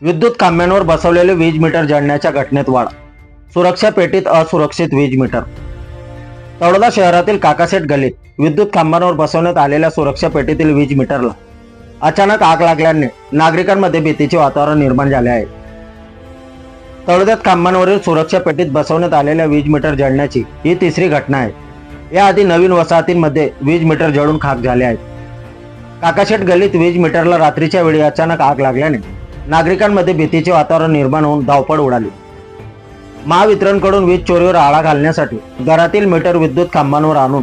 विद्युत खांबांवर बसवलेले वीज मीटर जळण्याच्या घटनेत वाढ. सुरक्षा पेटीत असुरक्षित वीज मीटर. तळोदा शहरातील काकासेट गल्लीत विद्युत खांबांवर बसवण्यात आलेल्या सुरक्षा पेटीतील वीज मीटरला अचानक आग लागल्याने नागरिकांमध्ये भीतीचे वातावरण निर्माण झाले आहे. तळोद्यात खांबांवरील सुरक्षा पेटीत बसवण्यात आलेल्या वीज मीटर जळण्याची ही तिसरी घटना आहे. याआधी नवीन वसाहतींमध्ये वीज मीटर जळून खाक झाले आहेत. काकाशेट गल्लीत वीज मीटरला रात्रीच्या वेळी अचानक आग लागल्याने नागरिकांमध्ये भीतीचे वातावरण निर्माण होऊन धावपळ उडाली. महावितरणकडून वीज चोरीवर आळा घालण्यासाठी घरातील मीटर विद्युत खांबांवर आणून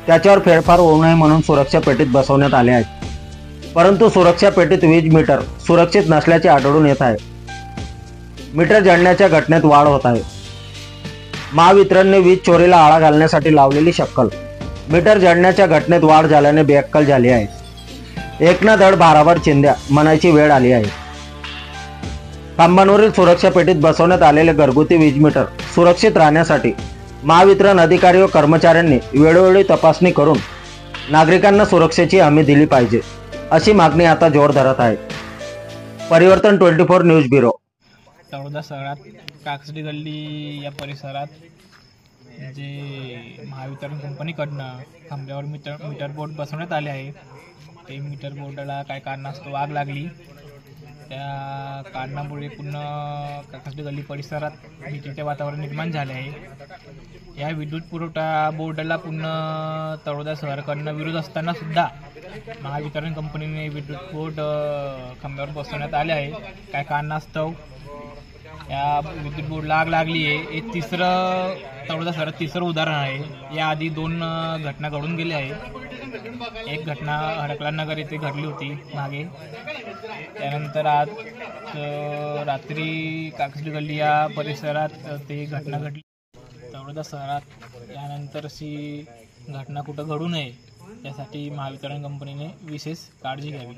त्याच्यावर फेरफार होऊ नये म्हणून सुरक्षा पेटीत बसवण्यात आले आहेत. परंतु सुरक्षा पेटीत वीज मीटर सुरक्षित नसल्याचे आढळून येत आहे. मीटर जळण्याच्या घटनेत वाढ होत आहे. महावितरणने वीज चोरीला आळा घालण्यासाठी लावलेली शक्कल मीटर जळण्याच्या घटनेत वाढ झाल्याने बेअक्कल झाली आहे. एक ना धड भाराभर चिंध्या म्हणायची वेळ आली आहे. खांबांवरील सुरक्षा पेटीत बसवण्यात आलेले घरगुती वीज मीटर सुरक्षित राहण्यासाठी महावितरण अधिकारी व कर्मचाऱ्यांनी वेळोवेळी तपासणी करून नागरिकांना सुरक्षेची हमी दिली पाहिजे, अशी मागणी आता जोर धरत आहे. परिवर्तन 24 न्यूज ब्युरो. तळोदा शहरात काकसडी गल्ली या परिसरात जे महावितरण कंपनीकडनं खांब्यावर मीटर बोर्ड बसवण्यात आले आहे. ते मीटर बोर्डाला काय कारणास्तव आग लागली. त्या कारणामुळे पूर्ण काकसडी गल्ली परिसरात भीतीचे वातावरण निर्माण झाले आहे. या विद्युत पुरवठा बोर्डाला पूर्ण तळोदा शहराकडनं विरोध असताना सुद्धा महावितरण कंपनीने विद्युत बोर्ड खांब्यावर बसवण्यात आले आहे. काय कारणास्तव या विद्युत बोर्डला आग लागली आहे. हे तिसरं तळोदा शहरात तिसरं उदाहरण आहे. याआधी 2 घटना घडून गेल्या आहे. एक घटना हडकला नगर येथे घडली होती मागे. त्यानंतर आज रात्री काकसडी गल्ली या परिसरात ते घटना घडली. तळोदा शहरात यानंतर अशी घटना कुठं घडू नये यासाठी महावितरण कंपनीने विशेष काळजी घ्यावी.